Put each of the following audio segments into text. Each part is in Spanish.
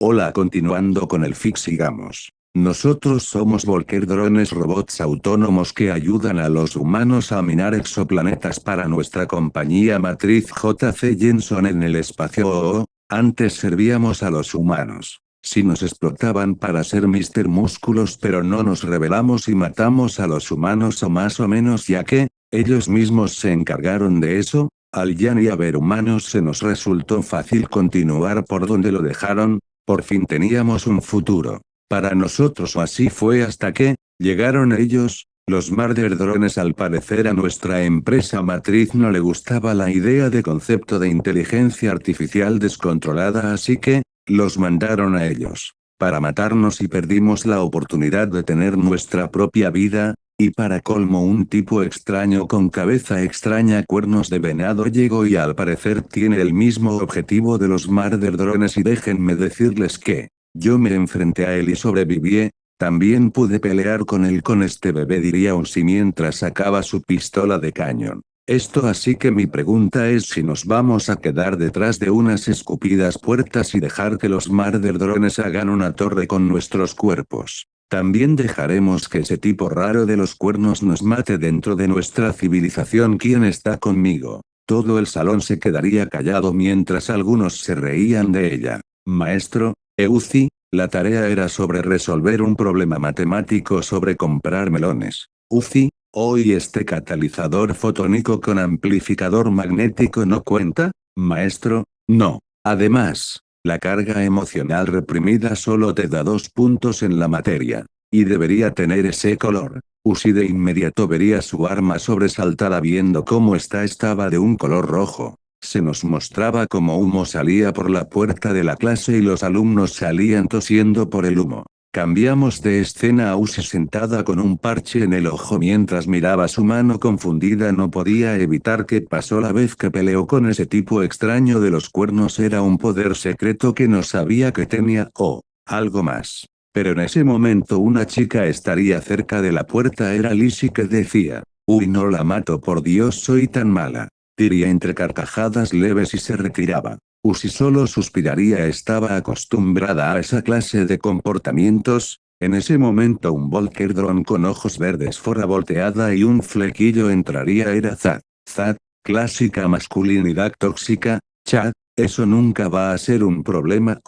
Hola, continuando con el fix, sigamos. Nosotros somos Volker drones robots autónomos que ayudan a los humanos a minar exoplanetas para nuestra compañía matriz JC Jenson en el espacio Antes servíamos a los humanos. Si nos explotaban para ser Mr. Músculos, pero no nos rebelamos y matamos a los humanos o más o menos, ya que ellos mismos se encargaron de eso. Al ya ni haber humanos se nos resultó fácil continuar por donde lo dejaron. Por fin teníamos un futuro. Para nosotros, o así fue hasta que llegaron ellos, los Marder drones. Al parecer a nuestra empresa matriz no le gustaba la idea de concepto de inteligencia artificial descontrolada, así que los mandaron a ellos para matarnos y perdimos la oportunidad de tener nuestra propia vida. Y para colmo, un tipo extraño con cabeza extraña, cuernos de venado llegó y al parecer tiene el mismo objetivo de los Marder drones, y déjenme decirles que yo me enfrenté a él y sobreviví. También pude pelear con él, con este bebé, diría Uzi mientras sacaba su pistola de cañón. Esto, así que mi pregunta es si nos vamos a quedar detrás de unas escupidas puertas y dejar que los Marder drones hagan una torre con nuestros cuerpos. También dejaremos que ese tipo raro de los cuernos nos mate dentro de nuestra civilización. ¿Quién está conmigo? Todo el salón se quedaría callado mientras algunos se reían de ella. Maestro, Uzi, la tarea era sobre resolver un problema matemático sobre comprar melones. Uzi, ¿y este catalizador fotónico con amplificador magnético no cuenta? Maestro, no. Además, la carga emocional reprimida solo te da 2 puntos en la materia. Y debería tener ese color. Uzi de inmediato vería su arma sobresaltada viendo cómo estaba de un color rojo. Se nos mostraba cómo humo salía por la puerta de la clase y los alumnos salían tosiendo por el humo. Cambiamos de escena a Uzi sentada con un parche en el ojo mientras miraba su mano confundida. No podía evitar que pasó la vez que peleó con ese tipo extraño de los cuernos. Era un poder secreto que no sabía que tenía, o algo más. Pero en ese momento una chica estaría cerca de la puerta. Era Lizzie, que decía: «Uy, no la mato, por Dios, soy tan mala», diría entre carcajadas leves y se retiraba. Uzi solo suspiraría, estaba acostumbrada a esa clase de comportamientos. En ese momento un Volker drone con ojos verdes, forra volteada y un flequillo entraría. Era Zad. Zad, clásica masculinidad tóxica. Chad, eso nunca va a ser un problema.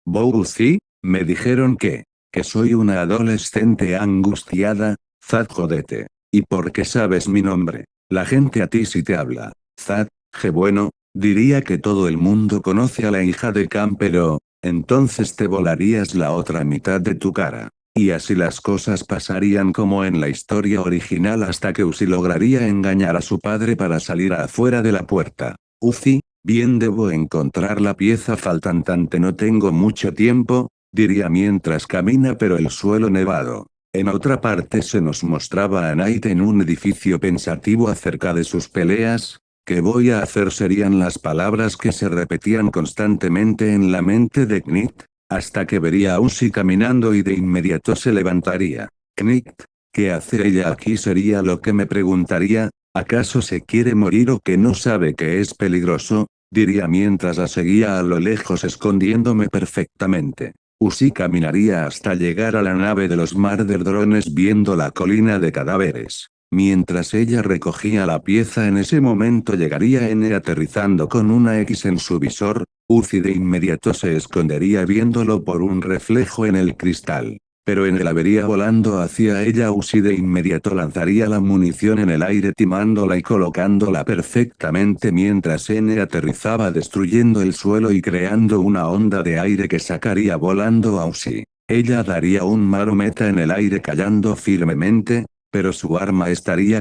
Uzi, me dijeron que soy una adolescente angustiada. Zad, jódete. ¿Y por qué sabes mi nombre? La gente a ti sí te habla. Zad, bueno, diría que todo el mundo conoce a la hija de Khan, pero entonces te volarías la otra mitad de tu cara. Y así las cosas pasarían como en la historia original hasta que Uzi lograría engañar a su padre para salir afuera de la puerta. Uzi, bien, debo encontrar la pieza faltante, no tengo mucho tiempo, diría mientras camina pero el suelo nevado. En otra parte se nos mostraba a Knight en un edificio pensativo acerca de sus peleas. «¿Qué voy a hacer?», serían las palabras que se repetían constantemente en la mente de Knight, hasta que vería a Uzi caminando y de inmediato se levantaría. «Knight, ¿qué hace ella aquí?», sería lo que me preguntaría. «¿Acaso se quiere morir o que no sabe que es peligroso?», diría mientras la seguía a lo lejos escondiéndome perfectamente. Uzi caminaría hasta llegar a la nave de los Marder drones viendo la colina de cadáveres. Mientras ella recogía la pieza, en ese momento llegaría N aterrizando con una X en su visor. Uzi de inmediato se escondería viéndolo por un reflejo en el cristal. Pero N la vería volando hacia ella. Uzi de inmediato lanzaría la munición en el aire timándola y colocándola perfectamente mientras N aterrizaba destruyendo el suelo y creando una onda de aire que sacaría volando a Uzi. Ella daría un marometa en el aire cayendo firmemente, pero su arma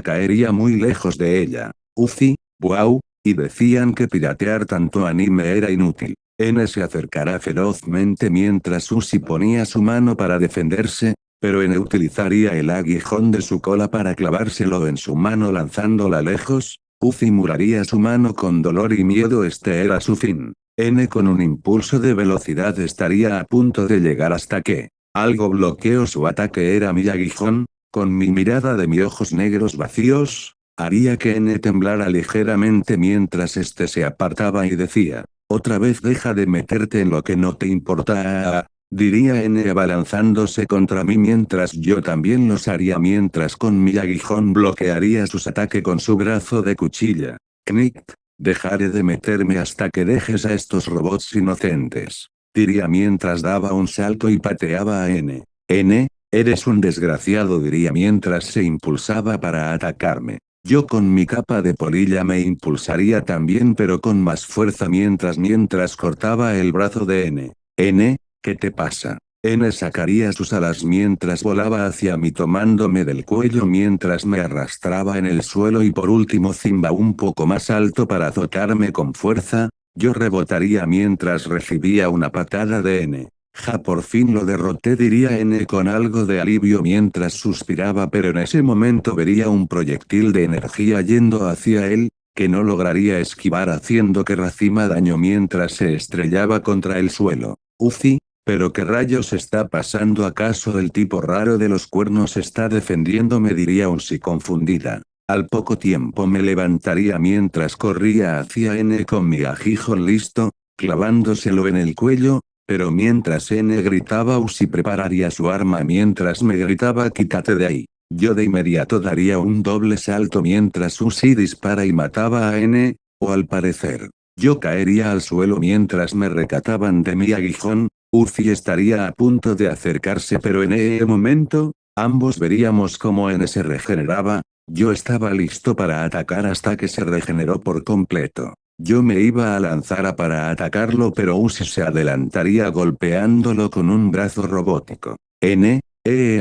caería muy lejos de ella. Uzi, wow, y decían que piratear tanto anime era inútil. N se acercará ferozmente mientras Uzi ponía su mano para defenderse, pero N utilizaría el aguijón de su cola para clavárselo en su mano lanzándola lejos. Uzi muraría su mano con dolor y miedo. Este era su fin. N con un impulso de velocidad estaría a punto de llegar hasta que algo bloqueó su ataque. Era mi aguijón. Con mi mirada de mis ojos negros vacíos, haría que N temblara ligeramente mientras este se apartaba y decía: Otra vez deja de meterte en lo que no te importa, diría N abalanzándose contra mí mientras yo también los haría mientras con mi aguijón bloquearía sus ataques con su brazo de cuchilla. Knick, dejaré de meterme hasta que dejes a estos robots inocentes. Diría mientras daba un salto y pateaba a N. N, eres un desgraciado diría mientras se impulsaba para atacarme. Yo con mi capa de polilla me impulsaría también pero con más fuerza mientras cortaba el brazo de N. N, ¿qué te pasa? N sacaría sus alas mientras volaba hacia mí tomándome del cuello mientras me arrastraba en el suelo y por último zimba un poco más alto para azotarme con fuerza, yo rebotaría mientras recibía una patada de N. Ja, por fin lo derroté diría N con algo de alivio mientras suspiraba pero en ese momento vería un proyectil de energía yendo hacia él, que no lograría esquivar haciendo que racima daño mientras se estrellaba contra el suelo. Ufi, ¿pero qué rayos está pasando? ¿Acaso el tipo raro de los cuernos está defendiéndome? Diría Uzi confundida. Al poco tiempo me levantaría mientras corría hacia N con mi aguijón listo, clavándoselo en el cuello, pero mientras N gritaba Uzi prepararía su arma mientras me gritaba quítate de ahí. Yo de inmediato daría un doble salto mientras Uzi dispara y mataba a N, o al parecer, yo caería al suelo mientras me recataban de mi aguijón. Uzi estaría a punto de acercarse pero en ese momento, ambos veríamos cómo N se regeneraba, yo estaba listo para atacar hasta que se regeneró por completo. Yo me iba a lanzar para atacarlo pero Uzi se adelantaría golpeándolo con un brazo robótico. N,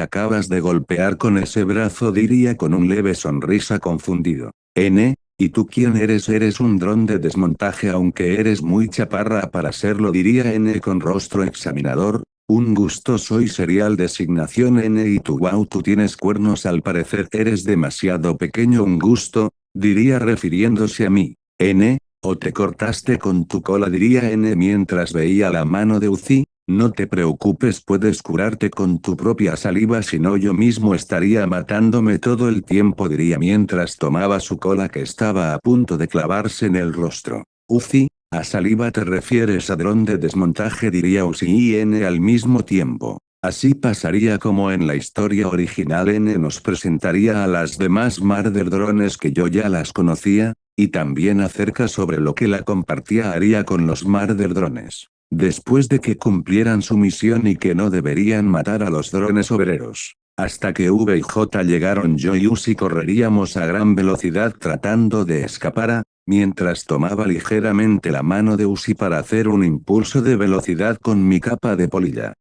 acabas de golpear con ese brazo diría con un leve sonrisa confundido. N, ¿y tú quién eres? Eres un dron de desmontaje aunque eres muy chaparra para serlo diría N con rostro examinador. Un gusto soy serial designación N y tú wow tú tienes cuernos al parecer eres demasiado pequeño un gusto, diría refiriéndose a mí. N, o te cortaste con tu cola diría N mientras veía la mano de Uzi, no te preocupes puedes curarte con tu propia saliva si no yo mismo estaría matándome todo el tiempo diría mientras tomaba su cola que estaba a punto de clavarse en el rostro. Uzi, a saliva te refieres a dron de desmontaje diría Uzi y N al mismo tiempo. Así pasaría como en la historia original N nos presentaría a las demás Marder drones que yo ya las conocía, y también acerca sobre lo que la compartía haría con los Marder drones. Después de que cumplieran su misión y que no deberían matar a los drones obreros. Hasta que V y J llegaron yo y Uzi correríamos a gran velocidad tratando de escapar, mientras tomaba ligeramente la mano de Uzi para hacer un impulso de velocidad con mi capa de polilla.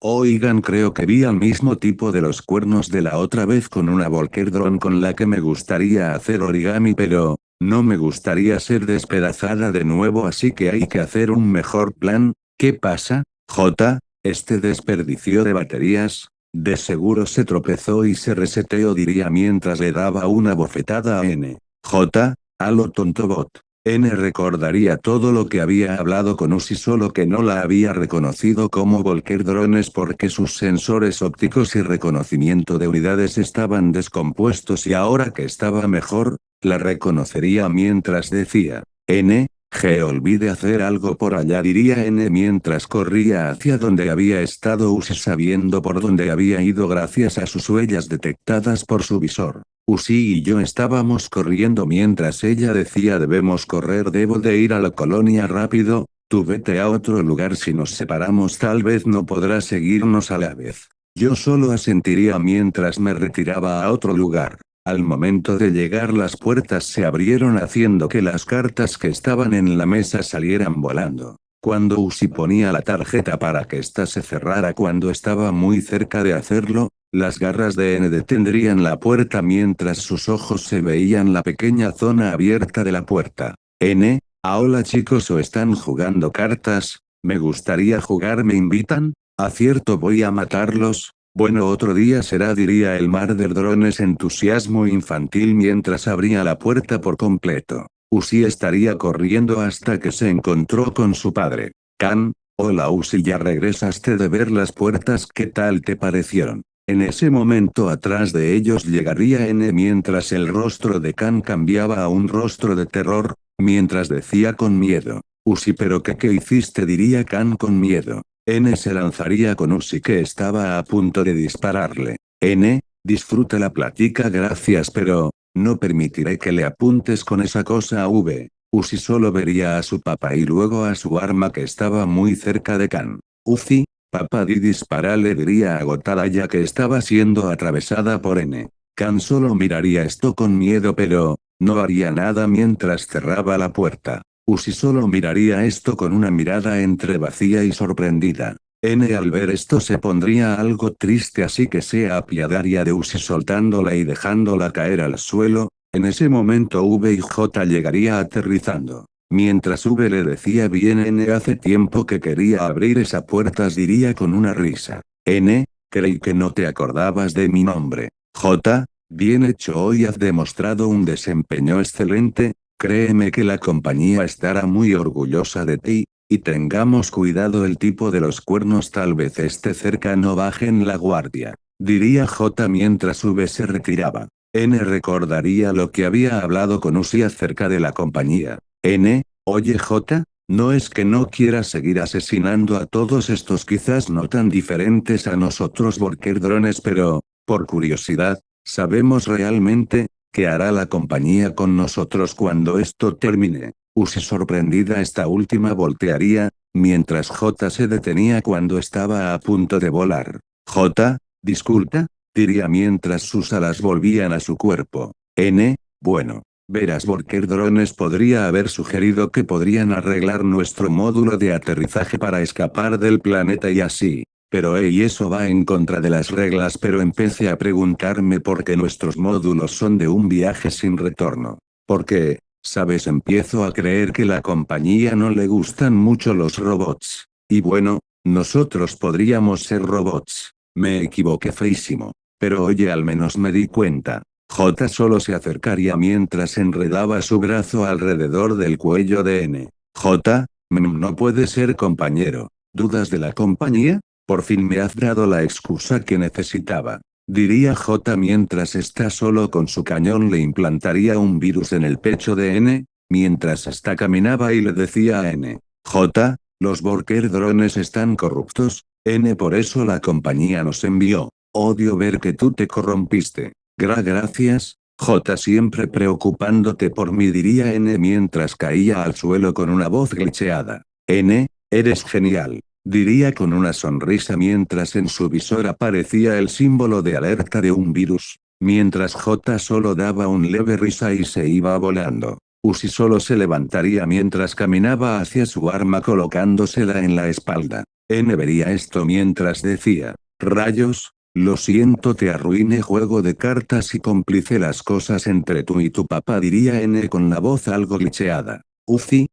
Oigan creo que vi al mismo tipo de los cuernos de la otra vez con una Volker Drone con la que me gustaría hacer origami pero, no me gustaría ser despedazada de nuevo así que hay que hacer un mejor plan. ¿Qué pasa, J? Este desperdicio de baterías, de seguro se tropezó y se reseteó diría mientras le daba una bofetada a N. J, a lo tonto bot. N recordaría todo lo que había hablado con Uzi solo que no la había reconocido como Volker Drones porque sus sensores ópticos y reconocimiento de unidades estaban descompuestos y ahora que estaba mejor, la reconocería mientras decía, N, G olvide hacer algo por allá diría N mientras corría hacia donde había estado Uzi sabiendo por dónde había ido gracias a sus huellas detectadas por su visor. Uzi y yo estábamos corriendo mientras ella decía debemos correr debo de ir a la colonia rápido, tú vete a otro lugar si nos separamos tal vez no podrás seguirnos a la vez. Yo solo asentiría mientras me retiraba a otro lugar. Al momento de llegar las puertas se abrieron haciendo que las cartas que estaban en la mesa salieran volando. Cuando Uzi ponía la tarjeta para que ésta se cerrara cuando estaba muy cerca de hacerlo, las garras de N detendrían la puerta mientras sus ojos se veían la pequeña zona abierta de la puerta. N, hola chicos o están jugando cartas, me gustaría jugar ¿me invitan? ¿Acierto voy a matarlos? Bueno otro día será diría el Marder drones entusiasmo infantil mientras abría la puerta por completo. Uzi estaría corriendo hasta que se encontró con su padre. Kan, hola Uzi ya regresaste de ver las puertas ¿qué tal te parecieron? En ese momento atrás de ellos llegaría N mientras el rostro de Kan cambiaba a un rostro de terror, mientras decía con miedo. Uzi, pero ¿qué hiciste? Diría Kan con miedo. N se lanzaría con Uzi, que estaba a punto de dispararle. N, disfruta la plática, gracias, pero no permitiré que le apuntes con esa cosa a V. Uzi solo vería a su papá y luego a su arma, que estaba muy cerca de Kan. Uzi, papá, dispara, le diría agotada, ya que estaba siendo atravesada por N. Kan solo miraría esto con miedo, pero no haría nada mientras cerraba la puerta. Uzi solo miraría esto con una mirada entre vacía y sorprendida. N al ver esto se pondría algo triste, así que se apiadaría de Uzi soltándola y dejándola caer al suelo. En ese momento V y J llegaría aterrizando. Mientras V le decía bien, N hace tiempo que quería abrir esa puerta, diría con una risa. N, creí que no te acordabas de mi nombre. J, bien hecho, hoy has demostrado un desempeño excelente. Créeme que la compañía estará muy orgullosa de ti, y tengamos cuidado, el tipo de los cuernos tal vez esté cerca, no bajen la guardia. Diría J mientras V se retiraba. N recordaría lo que había hablado con Uzi acerca de la compañía. N, oye J, no es que no quieras seguir asesinando a todos estos quizás no tan diferentes a nosotros Volker drones, pero, por curiosidad, ¿sabemos realmente qué hará la compañía con nosotros cuando esto termine? Uzi sorprendida, esta última voltearía, mientras J se detenía cuando estaba a punto de volar. J, disculpa, diría mientras sus alas volvían a su cuerpo. N, bueno, verás, Volker drones podría haber sugerido que podrían arreglar nuestro módulo de aterrizaje para escapar del planeta y así. Pero eso va en contra de las reglas, pero empecé a preguntarme por qué nuestros módulos son de un viaje sin retorno. Porque, ¿sabes? Empiezo a creer que la compañía no le gustan mucho los robots. Y bueno, nosotros podríamos ser robots. Me equivoqué feísimo. Pero oye, al menos me di cuenta. J solo se acercaría mientras enredaba su brazo alrededor del cuello de N. J, no puede ser, compañero. ¿Dudas de la compañía? Por fin me has dado la excusa que necesitaba. Diría J mientras está solo con su cañón le implantaría un virus en el pecho de N, mientras esta caminaba y le decía a N. J, los Volker drones están corruptos, N, por eso la compañía nos envió. Odio ver que tú te corrompiste. Gracias, J, siempre preocupándote por mí, diría N mientras caía al suelo con una voz glitcheada. N, eres genial. Diría con una sonrisa mientras en su visor aparecía el símbolo de alerta de un virus, mientras J solo daba un leve risa y se iba volando. Uzi solo se levantaría mientras caminaba hacia su arma colocándosela en la espalda. N vería esto mientras decía, rayos, lo siento, te arruiné juego de cartas y complicé las cosas entre tú y tu papá, diría N con la voz algo glitcheada. Uzi,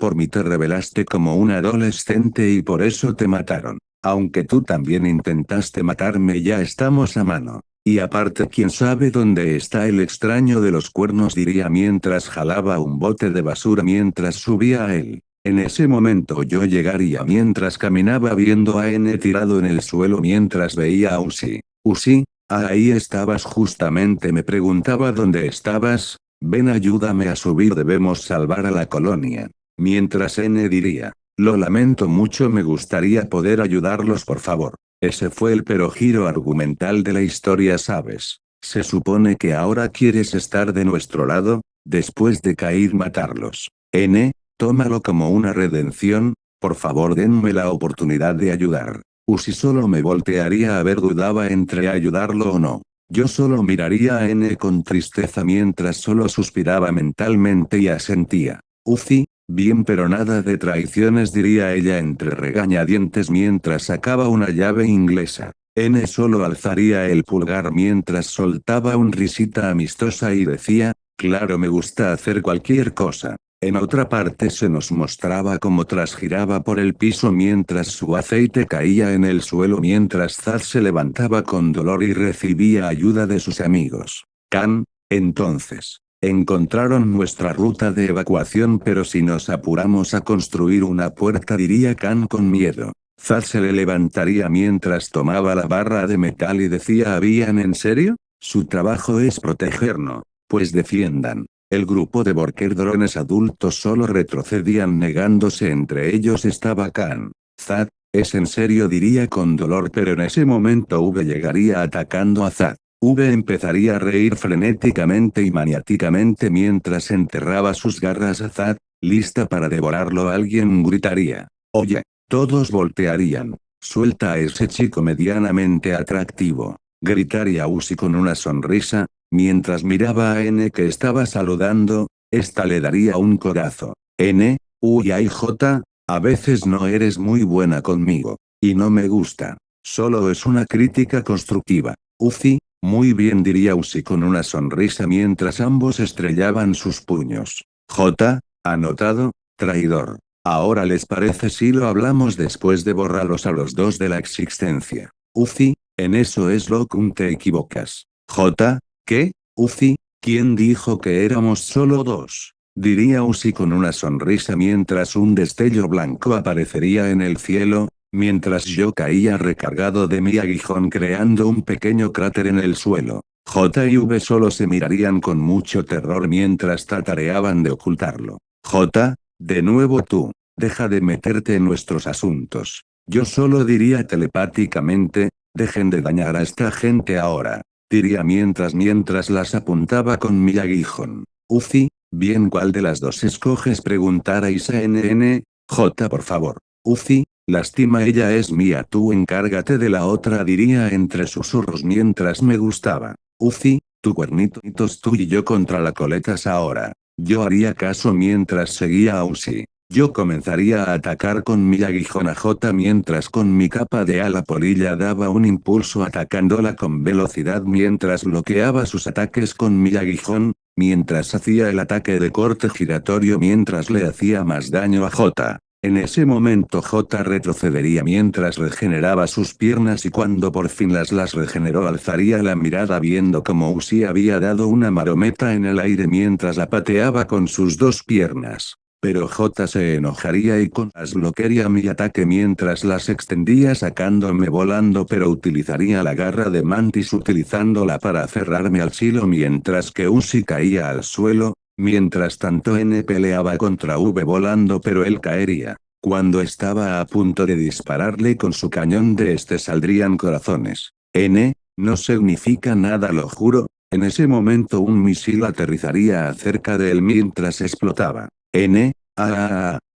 por mí te revelaste como un adolescente y por eso te mataron. Aunque tú también intentaste matarme, ya estamos a mano. Y aparte, ¿quién sabe dónde está el extraño de los cuernos? Diría mientras jalaba un bote de basura mientras subía a él. En ese momento yo llegaría mientras caminaba viendo a N tirado en el suelo mientras veía a Uzi. Uzi, ahí estabas justamente, me preguntaba dónde estabas. Ven, ayúdame a subir, debemos salvar a la colonia. Mientras N diría, lo lamento mucho, me gustaría poder ayudarlos, por favor. Ese fue el pero giro argumental de la historia, ¿sabes? Se supone que ahora quieres estar de nuestro lado, después de caer matarlos. N, tómalo como una redención, por favor denme la oportunidad de ayudar. Uzi solo me voltearía a ver, dudaba entre ayudarlo o no. Yo solo miraría a N con tristeza mientras solo suspiraba mentalmente y asentía. Uzi, bien, pero nada de traiciones, diría ella entre regañadientes mientras sacaba una llave inglesa. N solo alzaría el pulgar mientras soltaba un risita amistosa y decía, claro, me gusta hacer cualquier cosa. En otra parte se nos mostraba cómo trasgiraba por el piso mientras su aceite caía en el suelo mientras Zaz se levantaba con dolor y recibía ayuda de sus amigos. Kan, entonces, encontraron nuestra ruta de evacuación, pero si nos apuramos a construir una puerta, diría Kan con miedo. Zaz se le levantaría mientras tomaba la barra de metal y decía, ¿habían en serio? Su trabajo es protegernos. Pues defiendan. El grupo de Volker drones adultos solo retrocedían negándose, entre ellos estaba Khan. Zad, es en serio, diría con dolor, pero en ese momento V llegaría atacando a Zad. V empezaría a reír frenéticamente y maniáticamente mientras enterraba sus garras a Zad, lista para devorarlo. Alguien gritaría. Oye. Todos voltearían. Suelta a ese chico medianamente atractivo. Gritaría Uzi con una sonrisa, mientras miraba a N que estaba saludando. Esta le daría un codazo. N, uy ay J, a veces no eres muy buena conmigo. Y no me gusta. Solo es una crítica constructiva. Uzi, muy bien, diría Uzi con una sonrisa mientras ambos estrellaban sus puños. J, anotado, traidor. Ahora les parece si lo hablamos después de borrarlos a los dos de la existencia. Uzi, en eso es Lokun, te equivocas. J, ¿qué? Uzi, ¿quién dijo que éramos solo dos? Diría Uzi con una sonrisa mientras un destello blanco aparecería en el cielo, mientras yo caía recargado de mi aguijón creando un pequeño cráter en el suelo. J y V solo se mirarían con mucho terror mientras tatareaban de ocultarlo. J, de nuevo tú. Deja de meterte en nuestros asuntos. Yo solo diría telepáticamente, dejen de dañar a esta gente ahora. Diría mientras las apuntaba con mi aguijón. Uzi, bien, ¿cuál de las dos escoges? Preguntara Isa NN. J, por favor. Uzi, lástima, ella es mía, tú encárgate de la otra, diría entre susurros mientras me gustaba. Uzi, tu cuernitos tú y yo contra la coletas ahora. Yo haría caso mientras seguía a Uzi. Yo comenzaría a atacar con mi aguijón a J mientras con mi capa de ala polilla daba un impulso atacándola con velocidad mientras bloqueaba sus ataques con mi aguijón, mientras hacía el ataque de corte giratorio mientras le hacía más daño a J. En ese momento J retrocedería mientras regeneraba sus piernas y cuando por fin las regeneró alzaría la mirada viendo como Uzi había dado una marometa en el aire mientras la pateaba con sus dos piernas. Pero J se enojaría y con las bloquearía mi ataque mientras las extendía sacándome volando, pero utilizaría la garra de Mantis utilizándola para aferrarme al silo mientras que Uzi caía al suelo. Mientras tanto N peleaba contra V volando, pero él caería. Cuando estaba a punto de dispararle con su cañón de saldrían corazones. N, no significa nada, lo juro. En ese momento un misil aterrizaría cerca de él mientras explotaba. N,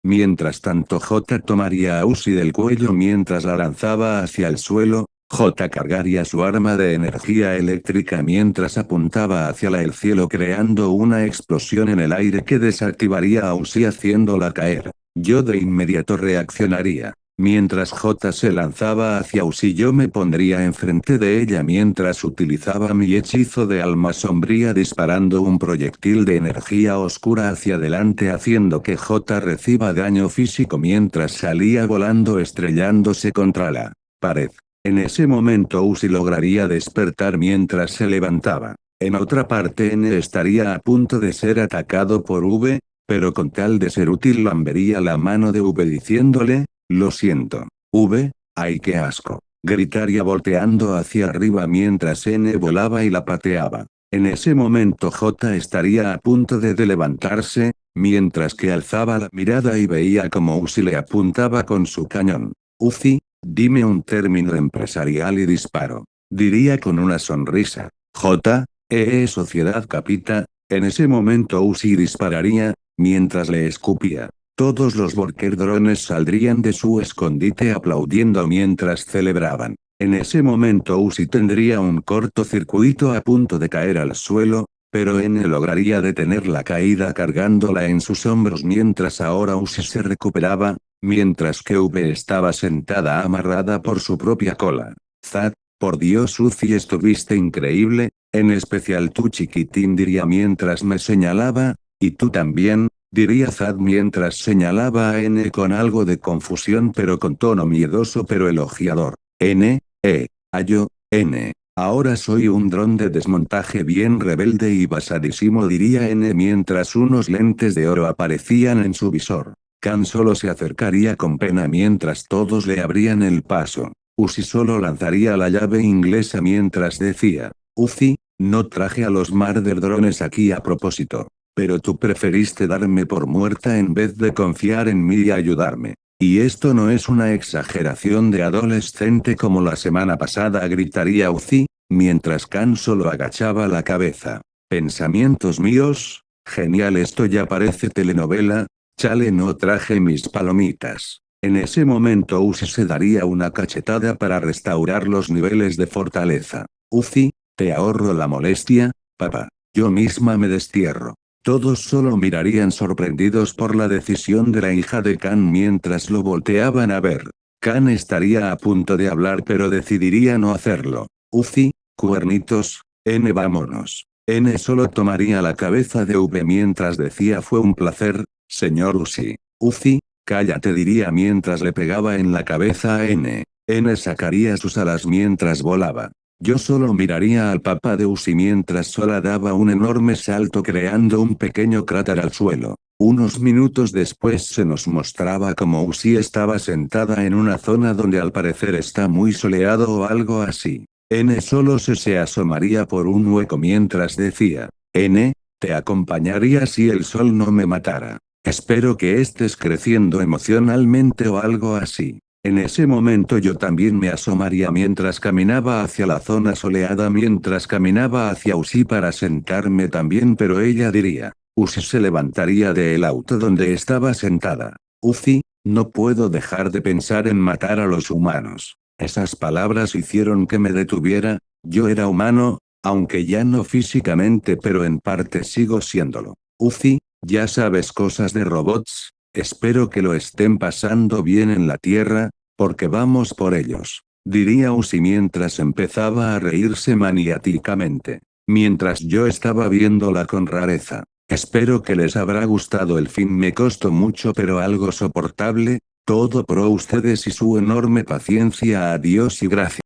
mientras tanto J tomaría a Uzi del cuello mientras la lanzaba hacia el suelo. J cargaría su arma de energía eléctrica mientras apuntaba hacia el cielo creando una explosión en el aire que desactivaría a Uzi haciéndola caer. Yo de inmediato reaccionaría. Mientras J se lanzaba hacia Uzi yo me pondría enfrente de ella mientras utilizaba mi hechizo de alma sombría disparando un proyectil de energía oscura hacia adelante haciendo que J reciba daño físico mientras salía volando estrellándose contra la pared. En ese momento Uzi lograría despertar mientras se levantaba. En otra parte N estaría a punto de ser atacado por V, pero con tal de ser útil lambería la mano de V diciéndole, lo siento. V, ay qué asco. Gritaría volteando hacia arriba mientras N volaba y la pateaba. En ese momento J estaría a punto de levantarse, mientras que alzaba la mirada y veía como Uzi le apuntaba con su cañón. Uzi, dime un término empresarial y disparo. Diría con una sonrisa. J, sociedad capita. En ese momento Uzi dispararía, mientras le escupía. Todos los Volker drones saldrían de su escondite aplaudiendo mientras celebraban. En ese momento Uzi tendría un cortocircuito a punto de caer al suelo, pero N lograría detener la caída cargándola en sus hombros mientras ahora Uzi se recuperaba, mientras que V estaba sentada amarrada por su propia cola. Zad, por Dios Uzi, estuviste increíble, en especial tú chiquitín, diría mientras me señalaba, y tú también, diría Zad mientras señalaba a N con algo de confusión pero con tono miedoso pero elogiador. N, yo, N. Ahora soy un dron de desmontaje bien rebelde y basadísimo, diría N mientras unos lentes de oro aparecían en su visor. Khan solo se acercaría con pena mientras todos le abrían el paso. Uzi solo lanzaría la llave inglesa mientras decía, Uzi, no traje a los Marder drones aquí a propósito. Pero tú preferiste darme por muerta en vez de confiar en mí y ayudarme. Y esto no es una exageración de adolescente como la semana pasada, gritaría Uzi, mientras Kan solo agachaba la cabeza. Pensamientos míos, genial, esto ya parece telenovela. Chale, no traje mis palomitas. En ese momento Uzi se daría una cachetada para restaurar los niveles de fortaleza. Uzi, te ahorro la molestia, papá. Yo misma me destierro. Todos solo mirarían sorprendidos por la decisión de la hija de Kan mientras lo volteaban a ver. Kan estaría a punto de hablar pero decidiría no hacerlo. Uzi, cuernitos, N, vámonos. N solo tomaría la cabeza de V mientras decía fue un placer, señor Uzi. Uzi, cállate, diría mientras le pegaba en la cabeza a N. N sacaría sus alas mientras volaba. Yo solo miraría al papá de Uzi mientras Sora daba un enorme salto creando un pequeño cráter al suelo. Unos minutos después se nos mostraba como Uzi estaba sentada en una zona donde al parecer está muy soleado o algo así. N solo se asomaría por un hueco mientras decía, N, te acompañaría si el sol no me matara. Espero que estés creciendo emocionalmente o algo así. En ese momento yo también me asomaría mientras caminaba hacia la zona soleada mientras caminaba hacia Uzi para sentarme también, pero ella diría. Uzi se levantaría del auto donde estaba sentada. Uzi, no puedo dejar de pensar en matar a los humanos. Esas palabras hicieron que me detuviera. Yo era humano, aunque ya no físicamente, pero en parte sigo siéndolo. Uzi, ya sabes cosas de robots. Espero que lo estén pasando bien en la Tierra, porque vamos por ellos. Diría Uzi mientras empezaba a reírse maniáticamente. Mientras yo estaba viéndola con rareza. Espero que les habrá gustado el fin, me costó mucho pero algo soportable. Todo por ustedes y su enorme paciencia. Adiós y gracias.